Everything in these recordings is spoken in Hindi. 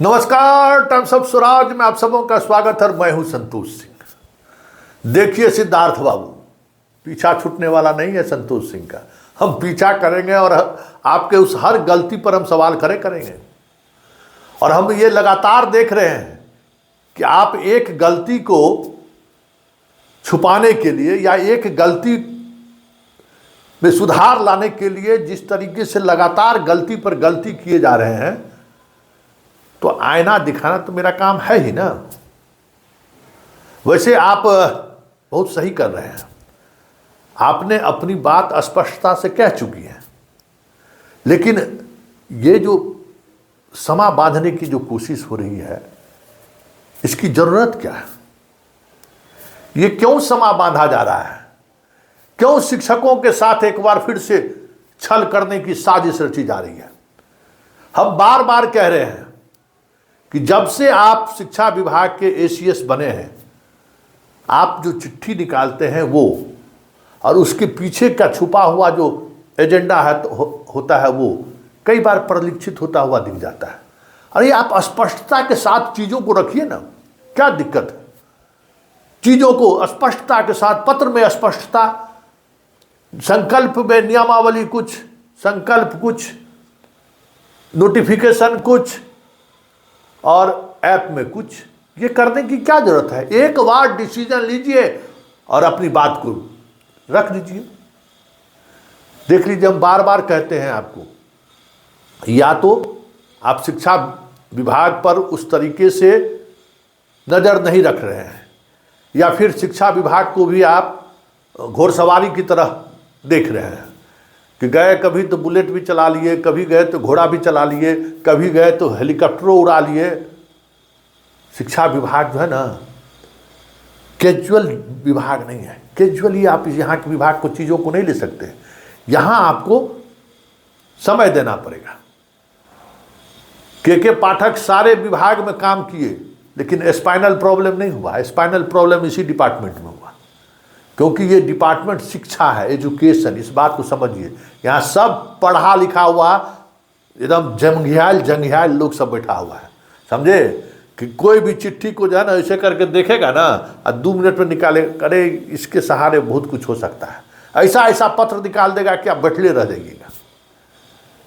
नमस्कार, टाइम्स ऑफ स्वराज में आप सबों का स्वागत है। मैं हूं संतोष सिंह। देखिए सिद्धार्थ बाबू, पीछा छूटने वाला नहीं है संतोष सिंह का। हम पीछा करेंगे और आपके उस हर गलती पर हम सवाल करेंगे। और हम ये लगातार देख रहे हैं कि आप एक गलती को छुपाने के लिए या एक गलती में सुधार लाने के लिए जिस तरीके से लगातार गलती पर गलती किए जा रहे हैं, तो आईना दिखाना तो मेरा काम है ही ना। वैसे आप बहुत सही कर रहे हैं, आपने अपनी बात स्पष्टता से कह चुकी है, लेकिन ये जो समा बांधने की जो कोशिश हो रही है, इसकी जरूरत क्या है? ये क्यों समा बांधा जा रहा है? क्यों शिक्षकों के साथ एक बार फिर से छल करने की साजिश रची जा रही है? हम बार बार कह रहे हैं कि जब से आप शिक्षा विभाग के एसीएस बने हैं, आप जो चिट्ठी निकालते हैं वो, और उसके पीछे का छुपा हुआ जो एजेंडा है होता है, वो कई बार परिलक्षित होता हुआ दिख जाता है। अरे आप स्पष्टता के साथ चीज़ों को रखिए ना, क्या दिक्कत है? चीज़ों को स्पष्टता के साथ, पत्र में स्पष्टता, संकल्प में नियमावली कुछ, संकल्प कुछ, नोटिफिकेशन कुछ और ऐप में कुछ, ये करने की क्या जरूरत है? एक बार डिसीजन लीजिए और अपनी बात को रख दीजिए। देख लीजिए, हम बार बार कहते हैं आपको, या तो आप शिक्षा विभाग पर उस तरीके से नज़र नहीं रख रहे हैं, या फिर शिक्षा विभाग को भी आप घोड़सवारी की तरह देख रहे हैं कि गए कभी तो बुलेट भी चला लिए, कभी गए तो घोड़ा भी चला लिए, कभी गए तो हेलीकॉप्टरों उड़ा लिए। शिक्षा विभाग जो है ना, कैजुअल विभाग नहीं है। कैजुअली आप यहाँ के विभाग को, चीज़ों को नहीं ले सकते। यहाँ आपको समय देना पड़ेगा। के पाठक सारे विभाग में काम किए, लेकिन स्पाइनल प्रॉब्लम नहीं हुआ। स्पाइनल प्रॉब्लम इसी डिपार्टमेंट में हुआ, क्योंकि ये डिपार्टमेंट शिक्षा है, एजुकेशन। इस बात को समझिए, यहाँ सब पढ़ा लिखा हुआ एकदम जंघियाल लोग सब बैठा हुआ है, समझे? कि कोई भी चिट्ठी को जो है ना ऐसे करके देखेगा ना और 2 मिनट में निकाले, अरे इसके सहारे बहुत कुछ हो सकता है, ऐसा पत्र निकाल देगा कि आप बैठले रह जाइएगा।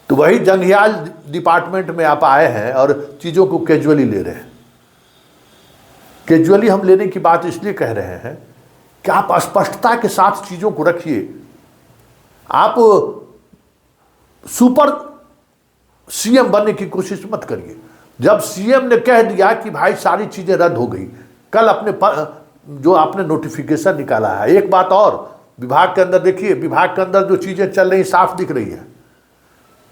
तो वही जंघियाल डिपार्टमेंट में आप आए हैं और चीज़ों को कैजुअली ले रहे हैं। कैजुअली हम लेने की बात इसलिए कह रहे हैं कि आप स्पष्टता के साथ चीज़ों को रखिए। आप सुपर सीएम बनने की कोशिश मत करिए। जब सीएम ने कह दिया कि भाई सारी चीज़ें रद्द हो गई, कल अपने जो आपने नोटिफिकेशन निकाला है, एक बात और, विभाग के अंदर देखिए, विभाग के अंदर जो चीज़ें चल रही साफ दिख रही है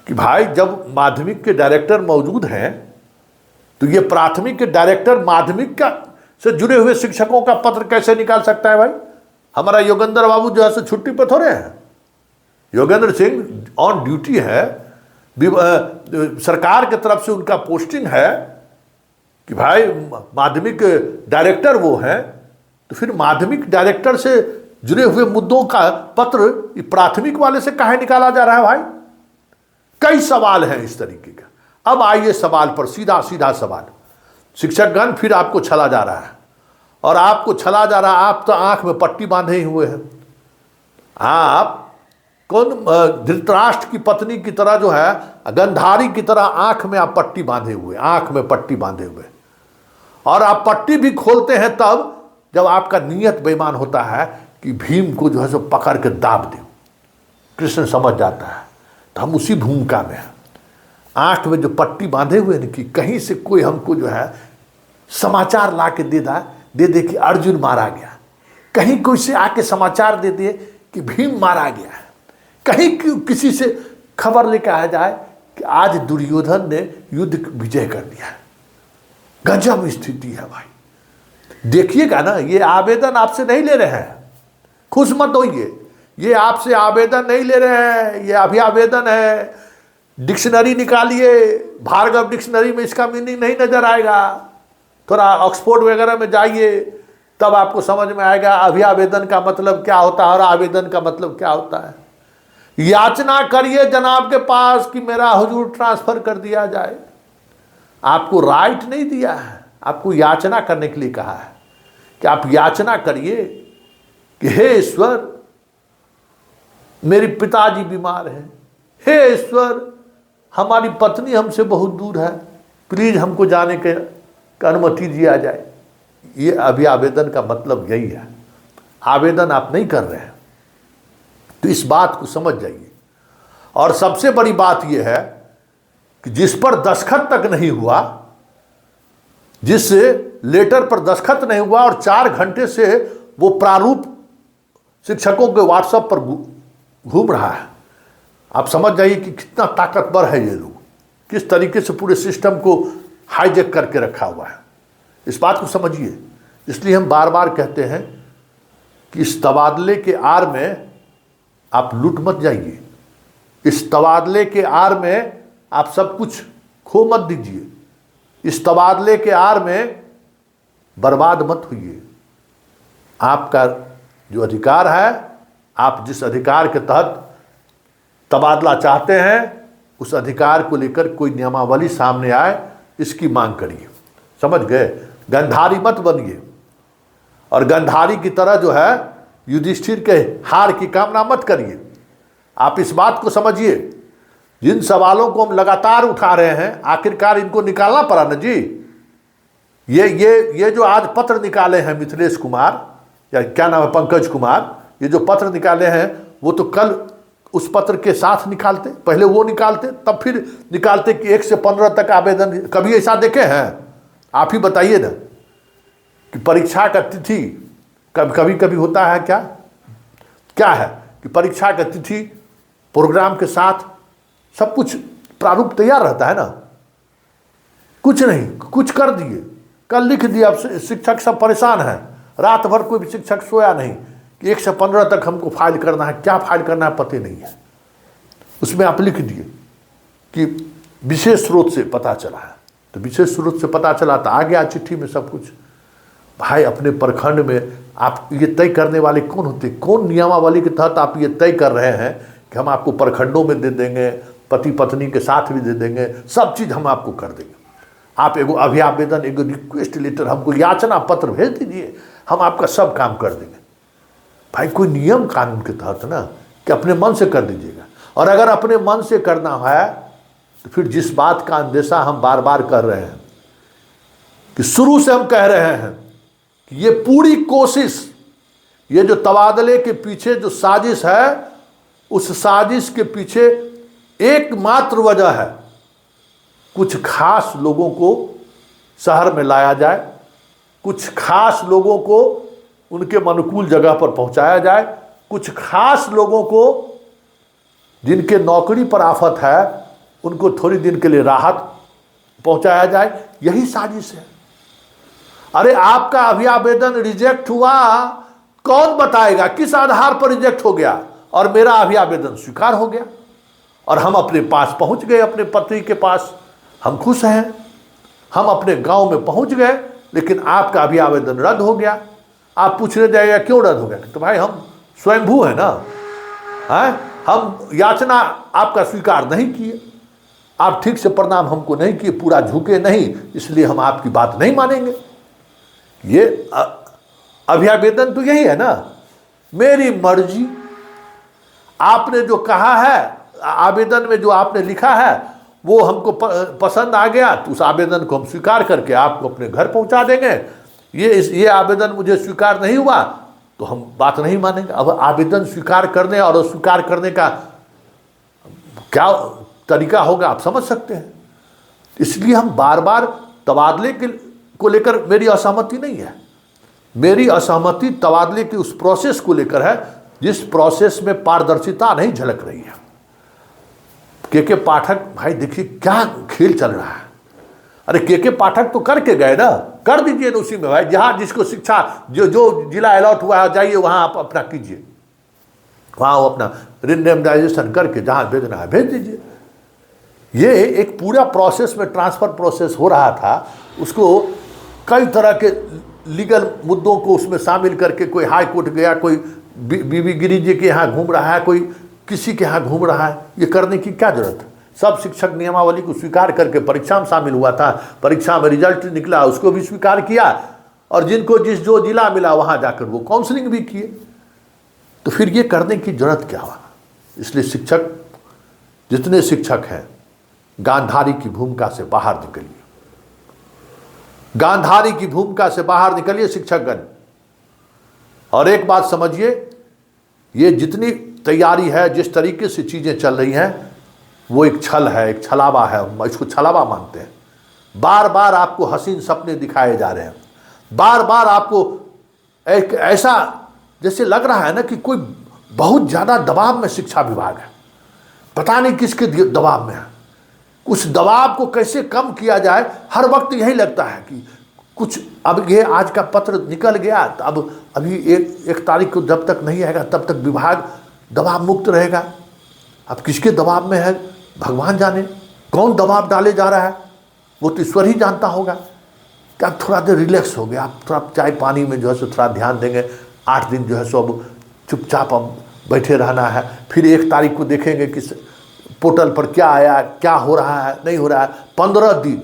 कि भाई जब माध्यमिक के डायरेक्टर मौजूद हैं, तो ये प्राथमिक के डायरेक्टर माध्यमिक का से जुड़े हुए शिक्षकों का पत्र कैसे निकाल सकता है? भाई हमारा योगेंद्र बाबू जो है सो छुट्टी पर थोड़े हैं। योगेंद्र सिंह ऑन ड्यूटी है, सरकार की तरफ से उनका पोस्टिंग है कि भाई माध्यमिक डायरेक्टर वो हैं। तो फिर माध्यमिक डायरेक्टर से जुड़े हुए मुद्दों का पत्र प्राथमिक वाले से काहे निकाला जा रहा है? भाई कई सवाल हैं इस तरीके का। अब आइए सवाल पर, सीधा सवाल। शिक्षकगण फिर आपको छला जा रहा है, और आपको छला जा रहा है, आप तो आंख में पट्टी बांधे ही हुए हैं। आप कौन धृतराष्ट्र की पत्नी की तरह जो है, गंधारी की तरह आंख में आप पट्टी बांधे हुए, आंख में पट्टी बांधे हुए। और आप पट्टी भी खोलते हैं तब जब आपका नियत बेईमान होता है कि भीम को जो है सो पकड़ के दाब दे। कृष्ण समझ जाता है, तो हम उसी भूमिका में हैं। आंख में जो पट्टी बांधे हुए हैं कि कहीं से कोई हमको जो है समाचार ला के दे दे कि अर्जुन मारा गया, कहीं कोई से आके समाचार दे दे कि भीम मारा गया है, कहीं किसी से खबर लेकर आ जाए कि आज दुर्योधन ने युद्ध विजय कर दिया है। गजब स्थिति है भाई। देखिएगा ना, ये आवेदन आपसे नहीं ले रहे हैं, खुश मत होइए। ये आपसे आवेदन नहीं ले रहे हैं, ये अभी आवेदन है। डिक्शनरी निकालिए, भार्गव डिक्शनरी में इसका मीनिंग नहीं नजर आएगा। थोड़ा ऑक्सफोर्ड वगैरह में जाइए, तब आपको समझ में आएगा अभी आवेदन का मतलब क्या होता है और आवेदन का मतलब क्या होता है। याचना करिए जनाब के पास कि मेरा हुजूर ट्रांसफर कर दिया जाए। आपको राइट नहीं दिया है, आपको याचना करने के लिए कहा है कि आप याचना करिए कि हे ईश्वर, मेरे पिताजी बीमार हैं, हे ईश्वर, हमारी पत्नी हमसे बहुत दूर है, प्लीज हमको जाने के अनुमति दिया जाए। ये अभी आवेदन का मतलब यही है। आवेदन आप नहीं कर रहे हैं, तो इस बात को समझ जाइए। और सबसे बड़ी बात यह है कि जिस पर दस्तखत तक नहीं हुआ, जिस लेटर पर दस्तखत नहीं हुआ और 4 घंटे से वो प्रारूप शिक्षकों के व्हाट्सएप पर घूम रहा है, आप समझ जाइए कि कितना ताकतवर है ये लोग, किस तरीके से पूरे सिस्टम को हाईजैक करके रखा हुआ है। इस बात को समझिए। इसलिए हम बार बार कहते हैं कि इस तबादले के आड़ में आप लूट मत जाइए, इस तबादले के आड़ में आप सब कुछ खो मत दीजिए, इस तबादले के आड़ में बर्बाद मत होइए। आपका जो अधिकार है, आप जिस अधिकार के तहत तबादला चाहते हैं, उस अधिकार को लेकर कोई नियमावली सामने आए, इसकी मांग करिए। समझ गए? गंधारी मत बनिए और गंधारी की तरह जो है युधिष्ठिर के हार की कामना मत करिए। आप इस बात को समझिए, जिन सवालों को हम लगातार उठा रहे हैं, आखिरकार इनको निकालना पड़ा ना जी। ये जो आज पत्र निकाले हैं मिथिलेश कुमार, या क्या नाम है, पंकज कुमार, ये जो पत्र निकाले हैं, वो तो कल उस पत्र के साथ निकालते, पहले वो निकालते, तब फिर निकालते कि 1 से 15 तक आवेदन। कभी ऐसा देखे हैं? आप ही बताइए ना कि परीक्षा का तिथि कभी होता है क्या है कि परीक्षा का तिथि प्रोग्राम के साथ सब कुछ प्रारूप तैयार रहता है ना। कुछ नहीं, कुछ कर दिए, कल लिख दिया। शिक्षक सब परेशान हैं, रात भर कोई भी शिक्षक सोया नहीं कि 1 से 15 तक हमको फाइल करना है। क्या फाइल करना है पता नहीं है। उसमें आप लिख दिए कि विशेष स्रोत से पता चला है, तो विशेष स्रोत से पता चला तो आ गया चिट्ठी में सब कुछ। भाई, अपने प्रखंड में आप ये तय करने वाले कौन होते? कौन नियमावली के तहत आप ये तय कर रहे हैं कि हम आपको प्रखंडों में दे देंगे, पति पत्नी के साथ भी दे देंगे, सब चीज़ हम आपको कर देंगे। आप एगो अभियावेदन, एगो रिक्वेस्ट लेटर, हमको याचना पत्र भेज दीजिए, हम आपका सब काम कर देंगे। भाई, कोई नियम कानून के तहत ना कि अपने मन से कर दीजिएगा। और अगर अपने मन से करना है तो फिर जिस बात का अंदेशा हम बार बार कर रहे हैं कि शुरू से हम कह रहे हैं कि ये पूरी कोशिश, ये जो तबादले के पीछे जो साजिश है, उस साजिश के पीछे एकमात्र वजह है, कुछ खास लोगों को शहर में लाया जाए, कुछ खास लोगों को उनके अनुकूल जगह पर पहुंचाया जाए, कुछ खास लोगों को जिनके नौकरी पर आफत है उनको थोड़ी दिन के लिए राहत पहुंचाया जाए। यही साजिश है। अरे, आपका अभियावेदन रिजेक्ट हुआ, कौन बताएगा किस आधार पर रिजेक्ट हो गया? और मेरा अभियावेदन स्वीकार हो गया और हम अपने पास पहुंच गए, अपने पति के पास। हम खुश हैं, हम अपने गांव में पहुंच गए, लेकिन आपका अभियावेदन रद्द हो गया। आप पूछने जाइएगा क्यों रद्द हो गया? तो भाई, हम स्वयंभू हैं ना, हैं? हम याचना आपका स्वीकार नहीं किए, आप ठीक से प्रणाम हमको नहीं किए, पूरा झुके नहीं, इसलिए हम आपकी बात नहीं मानेंगे। ये अभियावेदन तो यही है ना, मेरी मर्जी। आपने जो कहा है आवेदन में, जो आपने लिखा है, वो हमको पसंद आ गया, तो उस आवेदन को हम स्वीकार करके आपको अपने घर पहुंचा देंगे। ये आवेदन मुझे स्वीकार नहीं हुआ तो हम बात नहीं मानेंगे। अब आवेदन स्वीकार करने और अस्वीकार करने का क्या तरीका होगा, आप समझ सकते हैं। इसलिए हम बार बार तबादले को लेकर मेरी असहमति नहीं है। मेरी असहमति तबादले की उस प्रोसेस को लेकर है जिस प्रोसेस में पारदर्शिता नहीं झलक रही है। के पाठक, भाई देखिए क्या खेल चल रहा है। अरे, के पाठक तो करके गए ना, कर दीजिए ना उसी में भाई, जहाँ जिसको शिक्षा जो जिला अलॉट हुआ है, जाइए वहाँ आप अपना कीजिए, वहाँ वो अपना रिंडमाइजेशन करके जहाँ भेजना है भेज दीजिए। ये एक पूरा प्रोसेस में ट्रांसफ़र प्रोसेस हो रहा था, उसको कई तरह के लीगल मुद्दों को उसमें शामिल करके, कोई हाई कोर्ट गया, कोई बीबी गिरी जी के यहाँ घूम रहा है, कोई किसी के यहाँ घूम रहा है। ये करने की क्या जरूरत है? सब शिक्षक नियमावली को स्वीकार करके परीक्षा में शामिल हुआ था, परीक्षा में रिजल्ट निकला उसको भी स्वीकार किया, और जिनको जो जिला मिला वहाँ जाकर वो काउंसलिंग भी किए। तो फिर ये करने की जरूरत क्या हुआ? इसलिए शिक्षक, जितने शिक्षक हैं, गांधारी की भूमिका से बाहर निकलिए, गांधारी की भूमिका से बाहर निकलिए शिक्षकगण। और एक बात समझिए, ये जितनी तैयारी है, जिस तरीके से चीज़ें चल रही हैं, वो एक छल है, एक छलावा है, इसको छलावा मानते हैं। बार बार आपको हसीन सपने दिखाए जा रहे हैं, बार बार आपको एक ऐसा जैसे लग रहा है ना कि कोई बहुत ज़्यादा दबाव में शिक्षा विभाग है, पता नहीं किसके दबाव में है। उस दबाव को कैसे कम किया जाए, हर वक्त यही लगता है कि कुछ, अब ये आज का पत्र निकल गया तो अब अभी एक तारीख को जब तक नहीं आएगा तब तक विभाग दबाव मुक्त रहेगा। अब किसके दबाव में है भगवान जाने, कौन दबाव डाले जा रहा है वो तो ईश्वर ही जानता होगा। क्या थोड़ा देर रिलैक्स हो गया, आप थोड़ा चाय पानी में जो है सो थोड़ा ध्यान देंगे, 8 दिन जो है सो अब चुपचाप अब बैठे रहना है, फिर 1 तारीख को देखेंगे कि पोर्टल पर क्या आया, क्या हो रहा है, नहीं हो रहा है। 15 दिन,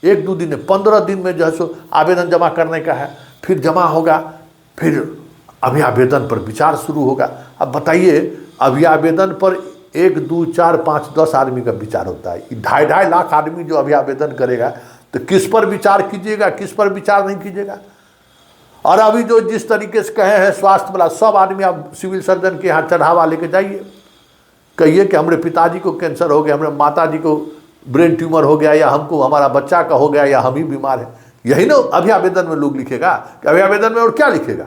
1-2 दिन 15 दिन में जो है सो आवेदन जमा करने का है, फिर जमा होगा, फिर अभियावेदन पर विचार शुरू होगा। अब बताइए, अभियावेदन पर 1, 2, 4, 5, 10 आदमी का विचार होता है, 2.5 लाख आदमी जो अभियावेदन करेगा तो किस पर विचार कीजिएगा, किस पर विचार नहीं कीजिएगा। और अभी जो जिस तरीके से कहे हैं स्वास्थ्य वाला, सब आदमी आप सिविल सर्जन के यहाँ चढ़ावा लेके जाइए, कहिए कि हमारे पिताजी को कैंसर हो गया, हमारे माता जी को ब्रेन ट्यूमर हो गया, या हमको हमारा बच्चा का हो गया, या हम ही बीमार हैं। यही ना अभियावेदन में लोग लिखेगा कि अभियावेदन में और क्या लिखेगा,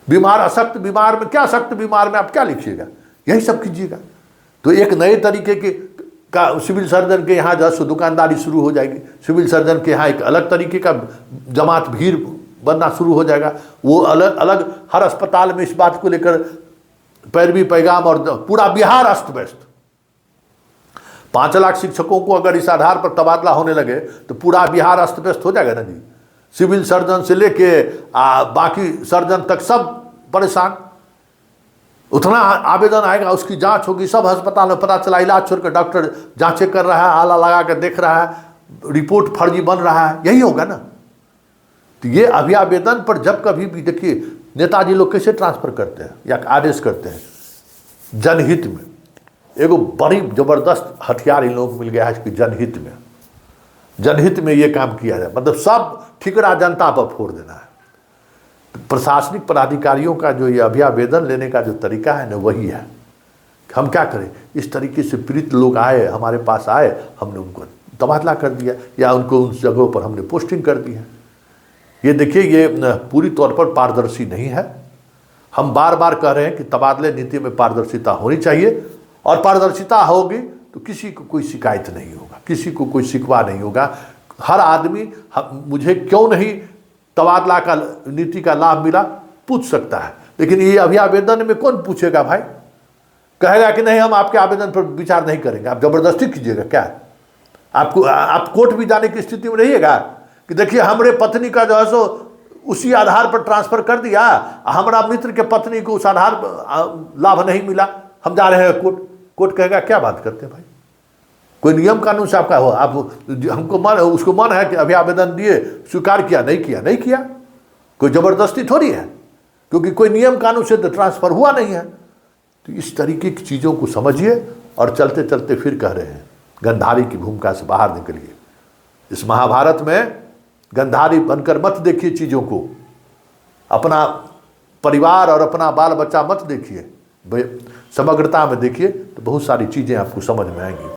बीमार अशक्त बीमार में क्या, सख्त बीमार में आप क्या लिखिएगा, यही सब कीजिएगा। तो एक नए तरीके के का सिविल सर्जन के यहाँ जो दुकानदारी शुरू हो जाएगी, सिविल सर्जन के यहाँ एक अलग तरीके का जमात भीड़ बनना शुरू हो जाएगा। वो अलग अलग हर अस्पताल में इस बात को लेकर पैरवी पैगाम, और पूरा बिहार अस्त व्यस्त। 5 लाख शिक्षकों को अगर इस आधार पर तबादला होने लगे तो पूरा बिहार अस्त व्यस्त हो जाएगा ना जी। सिविल सर्जन से लेके बाकी सर्जन तक सब परेशान। उतना आवेदन आएगा, उसकी जांच होगी, सब अस्पताल में पता चला इलाज छोड़कर डॉक्टर जांचें कर रहा है, आला लगा कर देख रहा है, रिपोर्ट फर्जी बन रहा है, यही होगा ना। तो ये अभियावेदन पर जब कभी भी देखिए, नेताजी लोग कैसे ट्रांसफर करते हैं या आदेश करते हैं, जनहित में। एगो बड़ी जबरदस्त हथियार इन लोगों को मिल गया है कि जनहित में, जनहित में ये काम किया जाए, मतलब सब ठिकरा जनता पर फोड़ देना है। प्रशासनिक पदाधिकारियों का जो ये अभियावेदन लेने का जो तरीका है ना, वही है। हम क्या करें, इस तरीके से पीड़ित लोग आए, हमारे पास आए, हमने उनको तबादला कर दिया, या उनको उन जगहों पर हमने पोस्टिंग कर दी है। ये देखिए, ये पूरी तौर पर पारदर्शी नहीं है। हम बार बार कह रहे हैं कि तबादले नीति में पारदर्शिता होनी चाहिए, और पारदर्शिता होगी तो किसी को कोई शिकायत नहीं होगा, किसी को कोई शिकवा नहीं होगा। हर आदमी मुझे क्यों नहीं तबादला का नीति का लाभ मिला पूछ सकता है, लेकिन ये अभियावेदन में कौन पूछेगा भाई? कहेगा कि नहीं हम आपके आवेदन पर विचार नहीं करेंगे। आप जबरदस्ती कीजिएगा क्या? आपको आप कोर्ट भी जाने की स्थिति में रहिएगा कि देखिए हमारे पत्नी का जो है सो उसी आधार पर ट्रांसफर कर दिया, हमारा मित्र के पत्नी को उस आधार पर लाभ नहीं मिला, हम जा रहे हैं कोर्ट। कोर्ट कहेगा क्या बात करते हैं भाई? कोई नियम कानून से आपका हो, आप हमको मन, उसको मन है कि अभी आवेदन दिए, स्वीकार किया, नहीं किया, नहीं किया, कोई ज़बरदस्ती थोड़ी है, क्योंकि कोई नियम कानून से तो ट्रांसफ़र हुआ नहीं है। तो इस तरीके की चीज़ों को समझिए, और चलते चलते फिर कह रहे हैं गंधारी की भूमिका से बाहर निकलिए। इस महाभारत में गंधारी बनकर मत देखिए चीज़ों को, अपना परिवार और अपना बाल बच्चा मत देखिए, समग्रता में देखिए, तो बहुत सारी चीज़ें आपको समझ में आएंगी।